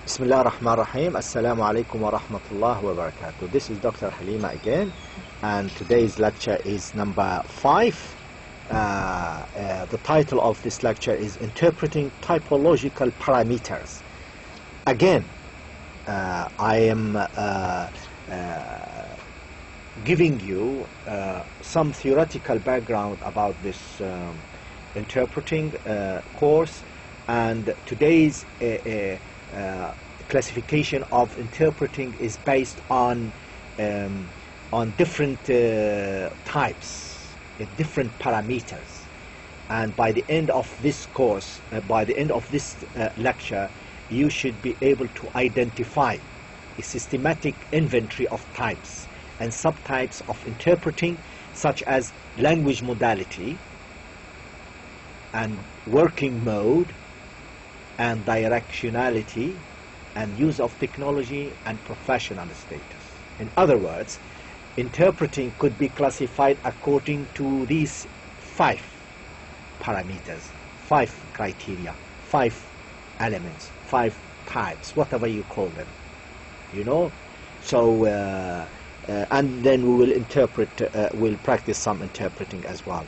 Bismillah ar-Rahman ar-Rahim. Assalamu alaikum wa rahmatullah wa barakatuh. This is Dr. Halimah again, and today's lecture is number 5. The title of this lecture is Interpreting Typological Parameters. Again, I am giving you some theoretical background about this interpreting course, and today's classification of interpreting is based on different types, different parameters. And by the end of this course, by the end of this lecture, you should be able to identify a systematic inventory of types and subtypes of interpreting, such as language modality and working mode and directionality and use of technology and professional status. In other words, interpreting could be classified according to these 5 parameters, 5 criteria, 5 elements, 5 types, whatever you call them, you know. So and then we will interpret, we'll practice some interpreting as well.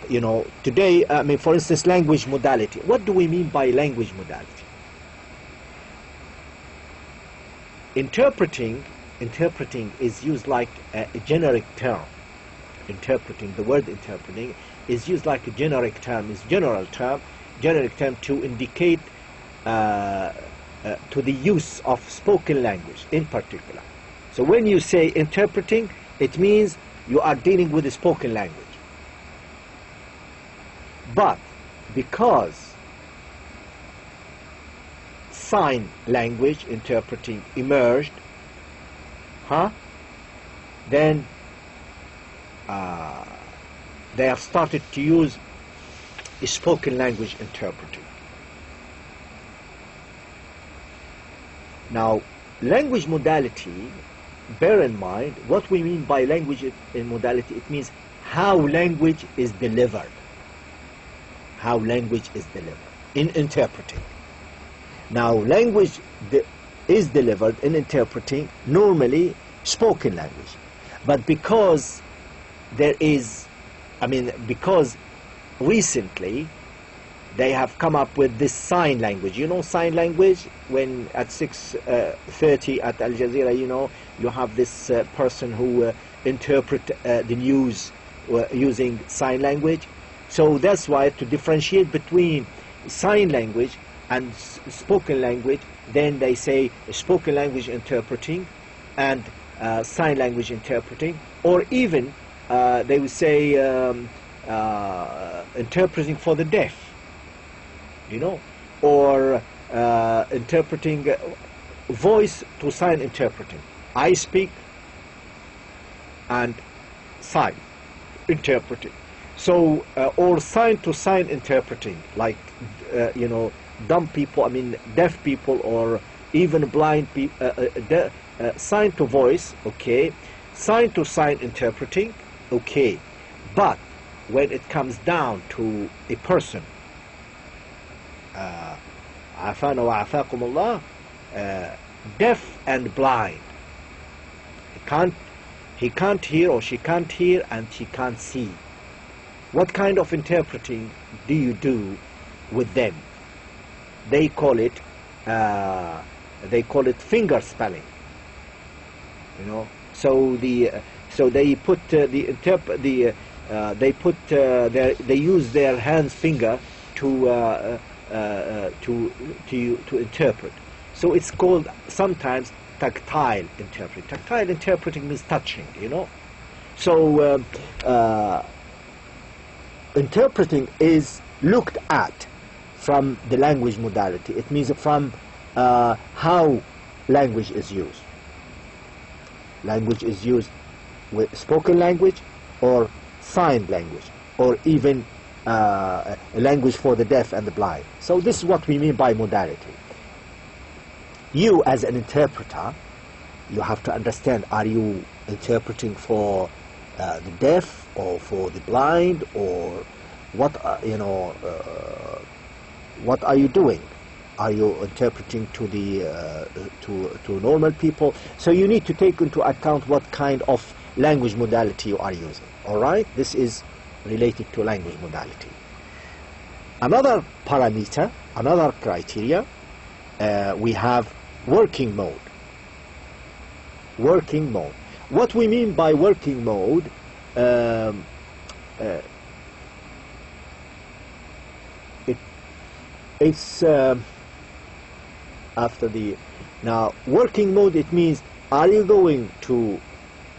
You know, today, I mean, for instance, language modality. What do we mean by language modality? Interpreting is used like a generic term. The word interpreting is used like a generic term, is generic term to indicate to the use of spoken language in particular. So when you say interpreting, it means you are dealing with the spoken language. But because sign language interpreting emerged, then they have started to use spoken language interpreting. Now, language modality, bear in mind what we mean by language in modality. It means how language is delivered. How language is delivered in interpreting. Now, language is delivered in interpreting normally spoken language, but because there is, because recently they have come up with this sign language. You know sign language? When at 6:30 at Al Jazeera, you know, you have this person who interpret the news using sign language. So that's why, to differentiate between sign language and spoken language, then they say spoken language interpreting and sign language interpreting, or even they would say interpreting for the deaf, you know, or interpreting voice to sign interpreting. I speak and sign interpreting. So, or sign to sign interpreting, like, you know, dumb people, deaf people, or even blind people, sign to voice, okay, sign to sign interpreting, okay. But when it comes down to a person, afana wa afakumullah, deaf and blind, he can't hear, or she can't hear, and she can't see. What kind of interpreting do you do with them? They call it finger spelling. You know, so they put they use their hands finger to interpret. So it's called sometimes tactile interpreting. Tactile interpreting means touching. You know, so. Interpreting is looked at from the language modality. It means from how language is used. Language is used with spoken language or sign language, or even a language for the deaf and the blind. So this is what we mean by modality. You as an interpreter, you have to understand, are you interpreting for the deaf or for the blind, or what what are you doing? Are you interpreting to the to normal people? So you need to take into account what kind of language modality you are using. All right, this is related to language modality. Another parameter, another criteria, we have working mode. Working mode. What we mean by working mode, it's after the now working mode. It means, are you going to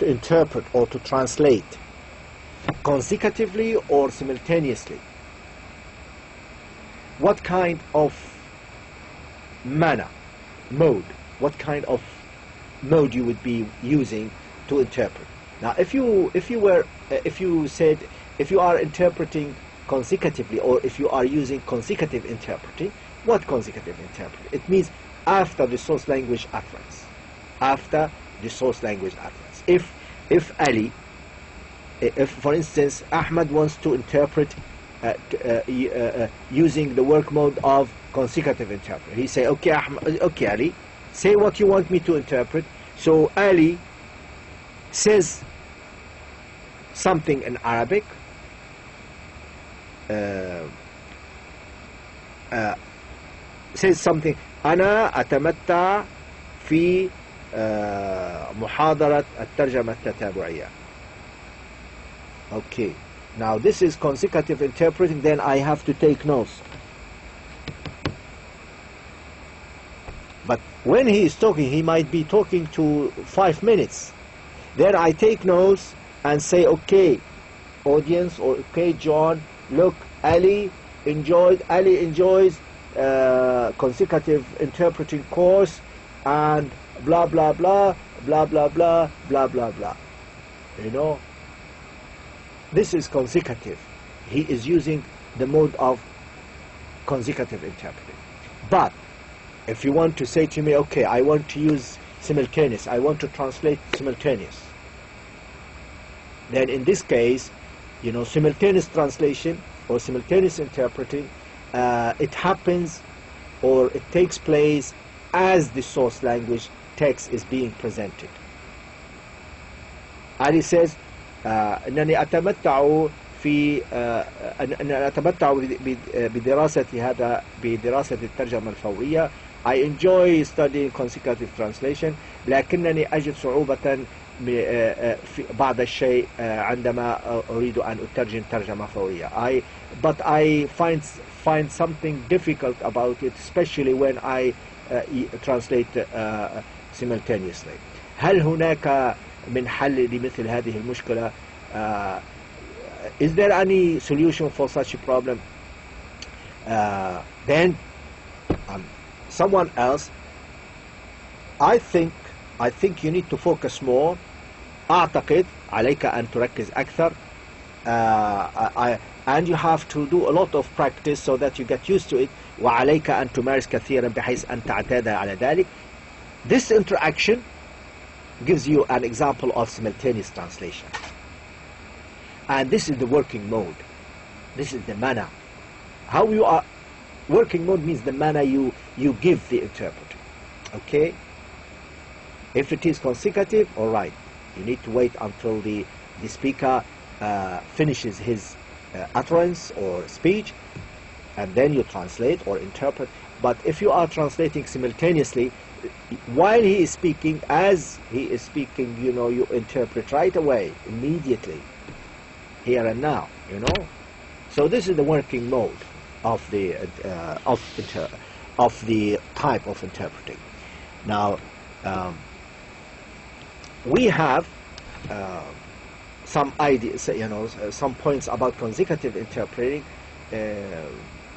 interpret or to translate consecutively or simultaneously? What kind of manner, mode, what kind of mode you would be using to interpret? Now, if you said if you are interpreting consecutively, or if you are using consecutive interpreting, what consecutive interpreting? It means after the source language utterance. After the source language utterance. If Ali, if for instance Ahmad wants to interpret using the work mode of consecutive interpreting, he say, okay Ahmad, okay Ali, say what you want me to interpret. So Ali says something in Arabic, says something. أنا أتمتع في محاضرة الترجمة التتابعية. Okay, now this is consecutive interpreting. Then I have to take notes. But when he is talking, he might be talking to 5 minutes. Then I take notes and say, okay, audience, or okay, John, look, Ali enjoys consecutive interpreting course, and blah blah blah blah blah blah blah blah blah. You know, this is consecutive. He is using the mode of consecutive interpreting. But if you want to say to me, okay, I want to use simultaneous, I want to translate simultaneous, then in this case, you know, simultaneous translation or simultaneous interpreting, it happens, or it takes place as the source language text is being presented. Ali says, أنني أتمتع في أنني أتمتع بدراسة الترجمة الفورية. I enjoy studying consecutive translation، لكنني أجد صعوبة بعض الشيء عندما أريد أن أترجم ترجمة فورية. But I find something difficult about it, especially when I translate simultaneously. هل هناك من حل لمثل هذه المشكلة? Is there any solution for such a problem? Then someone else, I think you need to focus more. أعتقد عليك أن تركز أكثر. And you have to do a lot of practice so that you get used to it. وعليك أن تمارس كثيرا بحيث أن تعتاد على ذلك. This interaction gives you an example of simultaneous translation. And this is the working mode. This is the manner. How you are working mode means the manner you give the interpreter. Okay? If it is consecutive, all right. You need to wait until the speaker finishes his utterance or speech, and then you translate or interpret. But if you are translating simultaneously, while he is speaking, as he is speaking, you know, you interpret right away, immediately, here and now, you know. So this is the working mode of the type of interpreting. Now, we have some ideas, you know, some points about consecutive interpreting,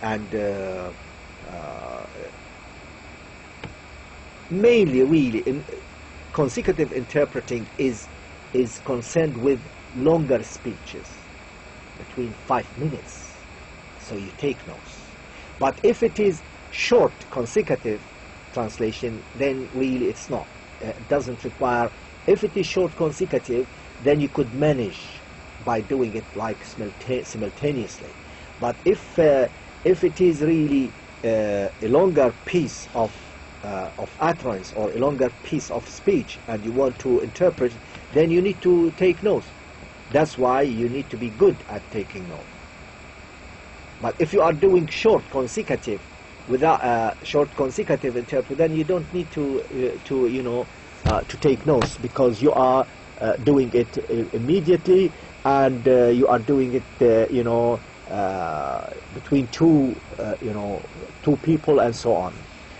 and mainly, really, in consecutive interpreting is concerned with longer speeches, between 5 minutes. So you take notes. But if it is short consecutive translation, then really it's not. It doesn't require. If it is short consecutive, then you could manage by doing it like simultaneously. But if it is really a longer piece of utterance or a longer piece of speech and you want to interpret, then you need to take notes. That's why you need to be good at taking notes. But if you are doing short consecutive without short consecutive interpret, then you don't need to take notes, because you are doing it immediately, and you are doing it between two people and so on.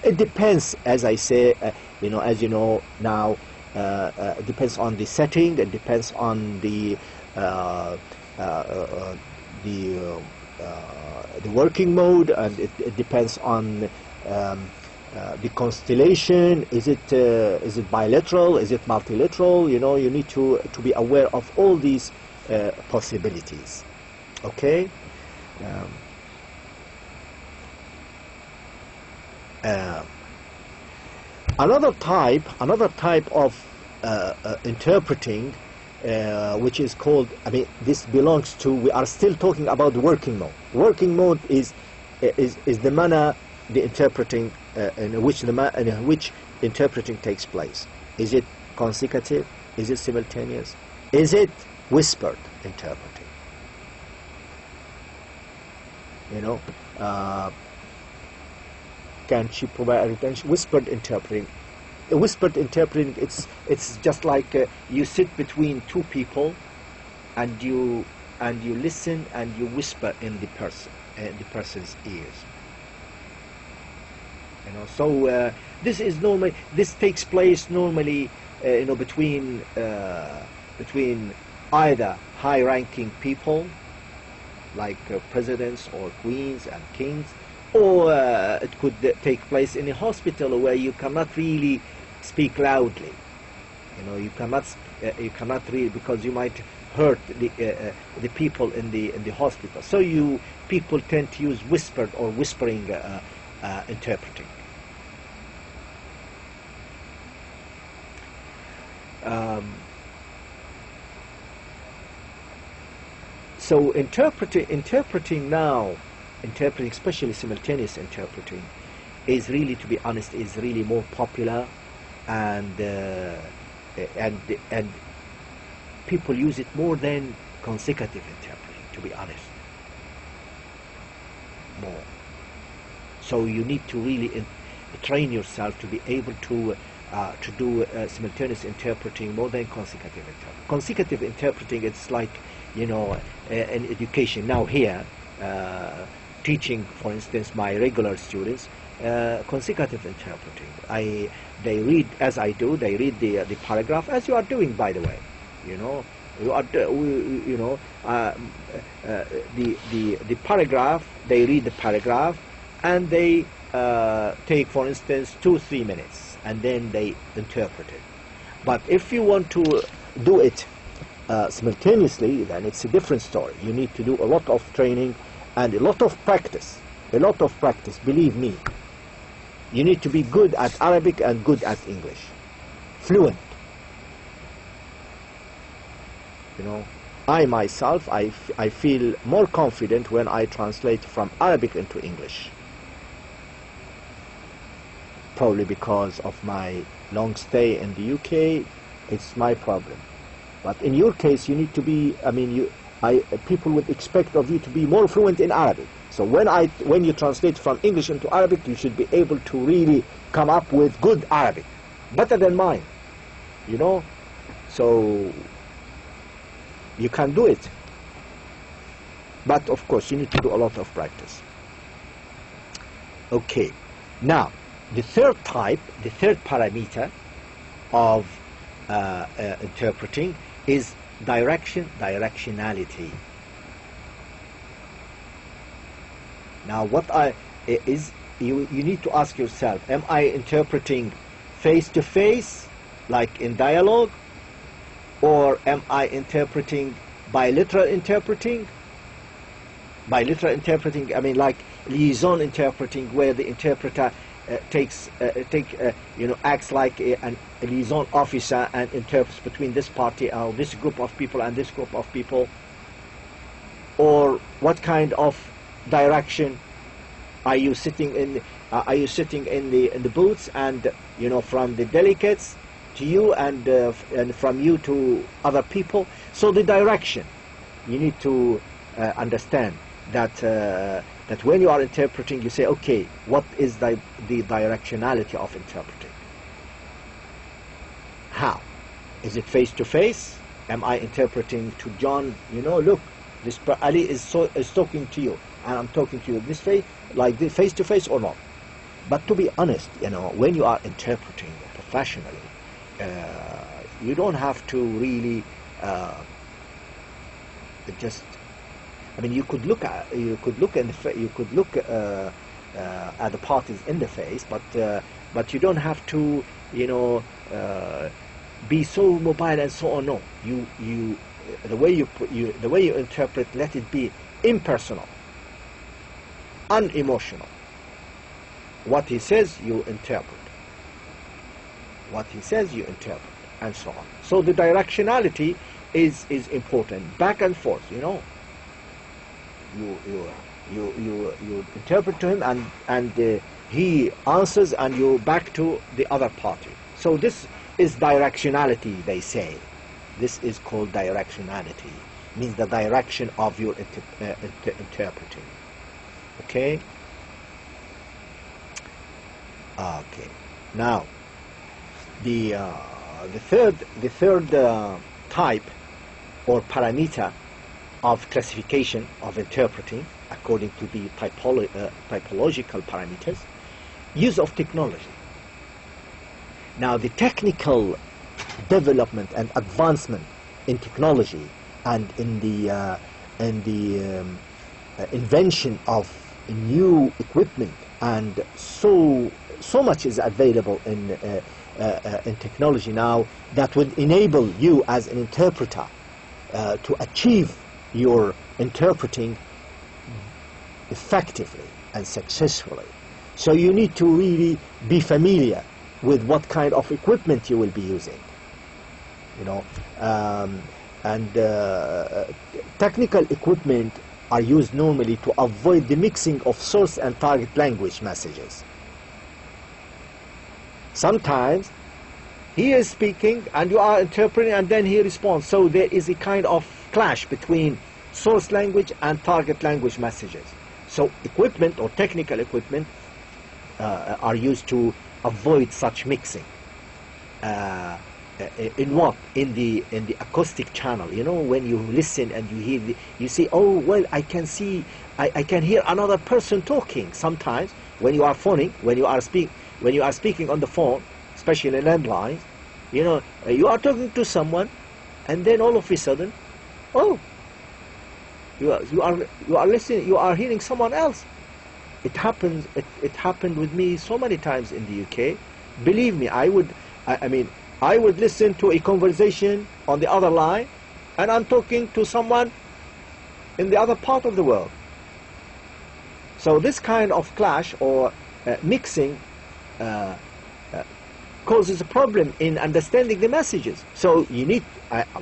It depends, as I say, as you know now, it depends on the setting, it depends on the working mode, and it depends on the constellation. Is it bilateral? Is it multilateral? You need to be aware of all these possibilities. Okay. Another type of interpreting, which is called, this belongs to, we are still talking about the working mode. Working mode is the manner, the interpreting, in which interpreting takes place. Is it consecutive? Is it simultaneous? Is it whispered interpreting? Can she provide attention? Whispered interpreting. Whispered interpreting, it's just like you sit between two people, and you listen and you whisper in the person's ears. So this takes place normally between either high-ranking people like presidents or queens and kings, or it could take place in a hospital where you cannot really speak loudly. You cannot really, because you might hurt the people in the hospital. So people tend to use whispered or whispering interpreting. So interpreting now, especially simultaneous interpreting, is really, to be honest, is really more popular, and people use it more than consecutive interpreting, to be honest, more. So you need to really train yourself to be able to do simultaneous interpreting more than consecutive interpreting. Consecutive interpreting, it's like in education now here. Teaching, for instance, my regular students, consecutive interpreting. They read, as I do, they read the paragraph, as you are doing, by the way. You are the paragraph. They read the paragraph, and they take, for instance, 2-3 minutes, and then they interpret it. But if you want to do it simultaneously, then it's a different story. You need to do a lot of training and a lot of practice, believe me. You need to be good at Arabic and good at English, fluent. I myself, I feel more confident when I translate from Arabic into English, probably because of my long stay in the UK. It's my problem. But in your case, you need to be, people would expect of you to be more fluent in Arabic. So when you translate from English into Arabic, you should be able to really come up with good Arabic, better than mine, So you can do it. But of course, you need to do a lot of practice. Okay. Now, the third parameter of interpreting is directionality. Now, you need to ask yourself, am I interpreting face to face, like in dialogue, or am I interpreting bilateral interpreting? Bilateral interpreting, like liaison interpreting, where the interpreter acts like a liaison officer and interprets between this party or this group of people and this group of people. Or what kind of direction Are you sitting in the booths, and you know, from the delegates to you, and from you to other people? So the direction, you need to understand that that when you are interpreting, you say, okay, what is the directionality of interpreting? How? Is it face to face? Am I interpreting to John? You know, look, this Ali is talking to you, and I'm talking to you this way, like the face to face, or not? But to be honest, you know, when you are interpreting professionally, you don't have to really just. I mean, you could look at the parties in the face, but you don't have to, you know, be so mobile and so on. No, the way you interpret, let it be impersonal, unemotional. What he says, you interpret. What he says, you interpret, and so on. So the directionality is important, back and forth. You know, you interpret to him, and he answers, and you back to the other party. So this is directionality, they say. This is called directionality. Means the direction of your interpreting. Okay. Okay. Now, the third type or parameter of classification of interpreting, according to the typological parameters, use of technology. Now, the technical development and advancement in technology, and in the invention of new equipment, and so much is available in technology now that would enable you as an interpreter to achieve your interpreting effectively and successfully. So you need to really be familiar with what kind of equipment you will be using, you know, and technical equipment are used normally to avoid the mixing of source and target language messages. Sometimes he is speaking and you are interpreting, and then he responds. So there is a kind of clash between source language and target language messages. So equipment or technical equipment are used to avoid such mixing. In what? In the acoustic channel. You know, when you listen and you hear, you see, oh well, I can hear another person talking. Sometimes when you are phoning, when you are speaking on the phone, especially landlines, you know, you are talking to someone, and then all of a sudden, oh, you are listening, you are hearing someone else. It happens. It happened with me so many times in the UK. Believe me, I would listen to a conversation on the other line, and I'm talking to someone in the other part of the world. So this kind of clash or mixing causes a problem in understanding the messages. So you need,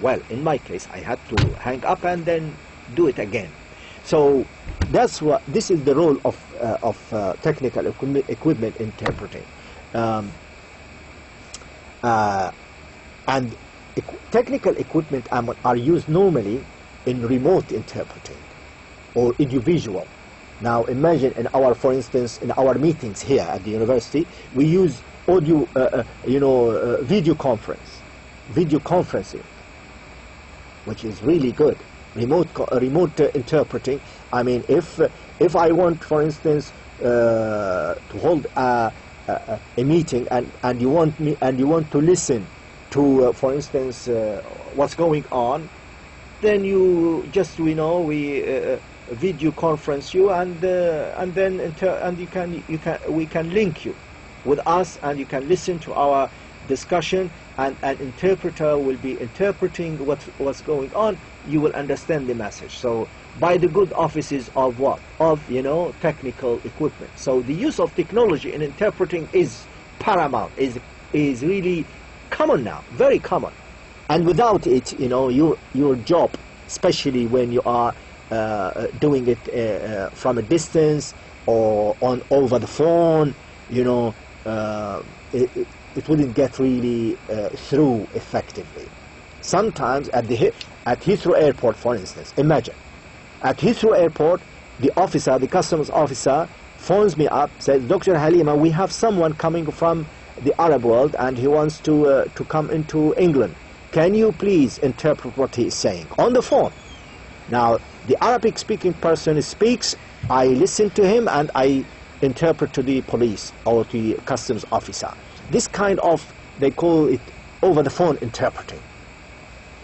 well, in my case, I had to hang up and then do it again. So this is the role of technical equipment interpreting. And technical equipment are used normally in remote interpreting or audiovisual. Now imagine for instance, in our meetings here at the university, we use audio, video conferencing, which is really good. Remote interpreting. I mean, if I want, for instance, to hold a meeting, and you want to listen to, for instance, what's going on, then you just we video conference you, and then we can link you with us, and you can listen to our discussion, and an interpreter will be interpreting what's going on. You will understand the message. So by the good offices of what? Of technical equipment. So the use of technology in interpreting is paramount, is really common now, very common. And without it, your job, especially when you are doing it from a distance, or on over the phone, you know, it wouldn't get really through effectively. Sometimes at Heathrow Airport, for instance, imagine, at Heathrow Airport, the officer, the customs officer, phones me up, says, Dr. Halimah, we have someone coming from the Arab world and he wants to come into England. Can you please interpret what he is saying? On the phone. Now, the Arabic speaking person speaks, I listen to him and I interpret to the police or to the customs officer. This kind of, they call it over the phone interpreting.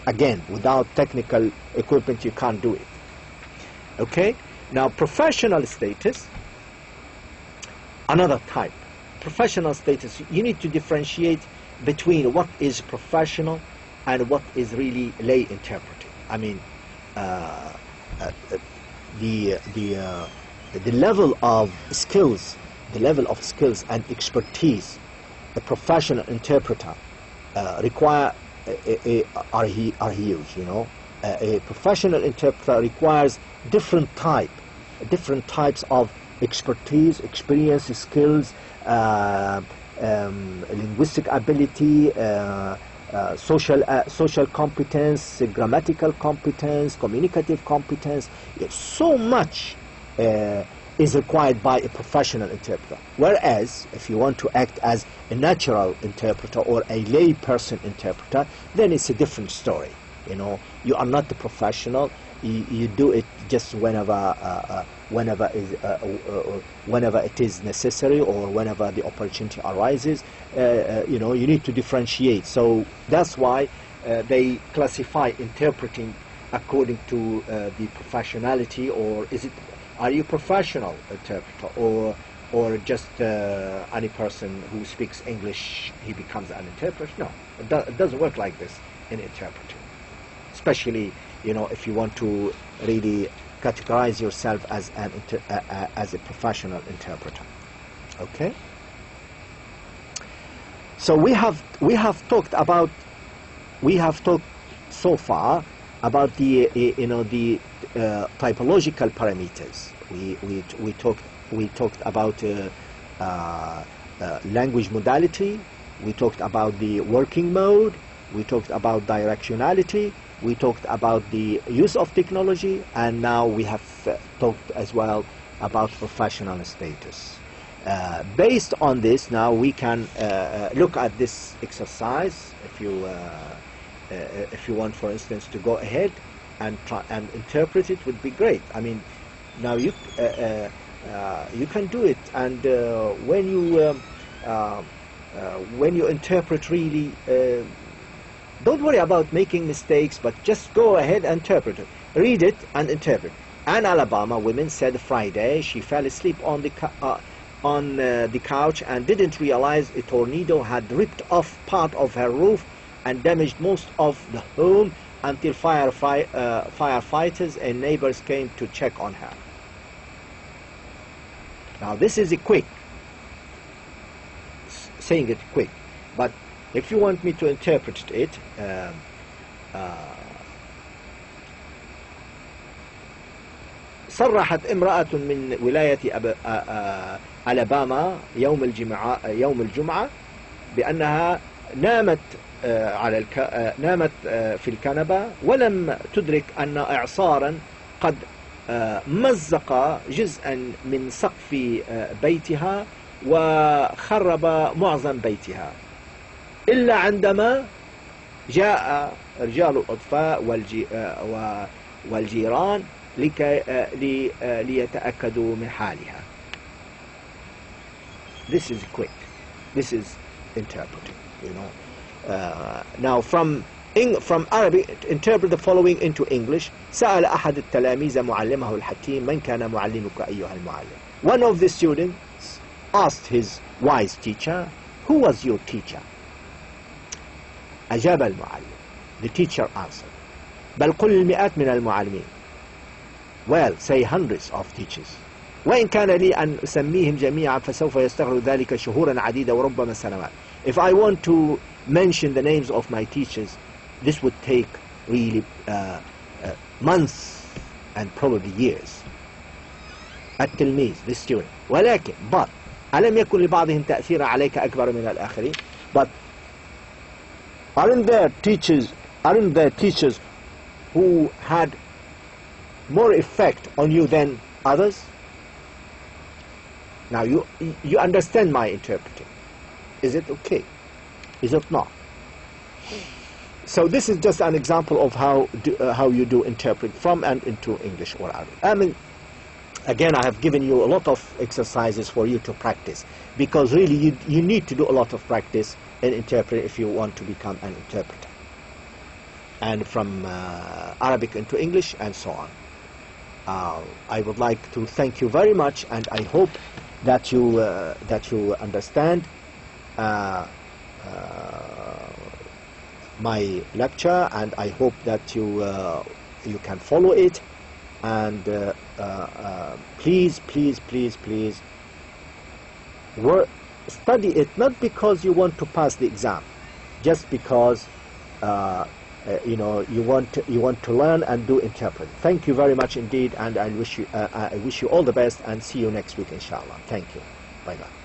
Again, without technical equipment you can't do it. Okay? Now, professional status, another type. Professional status, you need to differentiate between what is professional and what is really lay interpreting. I mean, the level of skills, and expertise a professional interpreter require are huge. You know, a professional interpreter requires different types of expertise, experience, skills, linguistic ability, social competence, grammatical competence, communicative competence. So much is required by a professional interpreter. Whereas, if you want to act as a natural interpreter or a lay person interpreter, then it's a different story. You know, you are not the professional. You do it just whenever it is necessary or whenever the opportunity arises. You know, you need to differentiate. So that's why they classify interpreting according to the professionality, or are you professional interpreter, or just any person who speaks English, he becomes an interpreter? No, it doesn't work like this in interpreting. Especially, you know, if you want to really categorize yourself as as a professional interpreter. Okay. So we have talked so far about the the typological parameters. We talked about language modality. We talked about the working mode. We talked about directionality. We talked about the use of technology, and now we have talked as well about professional status. Based on this, now we can look at this exercise. If you want, for instance, to go ahead and try and interpret it, would be great. I mean, now you can do it, and when you interpret, really. Don't worry about making mistakes, but just go ahead and interpret it. Read it and interpret. An Alabama woman said Friday she fell asleep on the couch and didn't realize a tornado had ripped off part of her roof and damaged most of the home until firefighters and neighbors came to check on her. Now this is saying it quick, but if you want me to interpret it, صرحت امرأة من ولاية ألاباما يوم الجمعة بأنها نامت نامت في الكنبة ولم تدرك أن إعصارا قد مزق جزءا من سقف بيتها وخرب معظم بيتها، إلا عندما جاء رجال الإطفاء والجيران ليتأكدوا من حالها. This is quick. This is interpreting. You know. Now from Arabic, interpret the following into English. سأل أحد التلاميذ معلمه الحكيم من كان معلمك أيها المعلم. One of the students asked his wise teacher, who was your teacher? أجاب المعلم. The teacher answered. بل قل المئات من المعلمين. Well, say hundreds of teachers. وإن كان لي أن أسميهم جميعا فسوف يستغرق ذلك شهورا عديدة وربما سنوات. If I want to mention the names of my teachers, this would take really months and probably years. التلميذ the student. ولكن but ألم يكن لبعضهم تأثيرا عليك أكبر من الآخرين. But aren't there teachers who had more effect on you than others? Now you understand my interpreting. Is it okay? Is it not? So this is just an example of how you do interpret from and into English or Arabic. I mean, again, I have given you a lot of exercises for you to practice, because really you need to do a lot of practice in interpreting if you want to become an interpreter, and from Arabic into English and so on. I would like to thank you very much, and I hope that you understand my lecture, and I hope that you can follow it, and please study it, not because you want to pass the exam, just because you know, you want to learn and do interpret. Thank you very much indeed, and I wish you all the best, and see you next week inshallah. Thank you. Bye bye.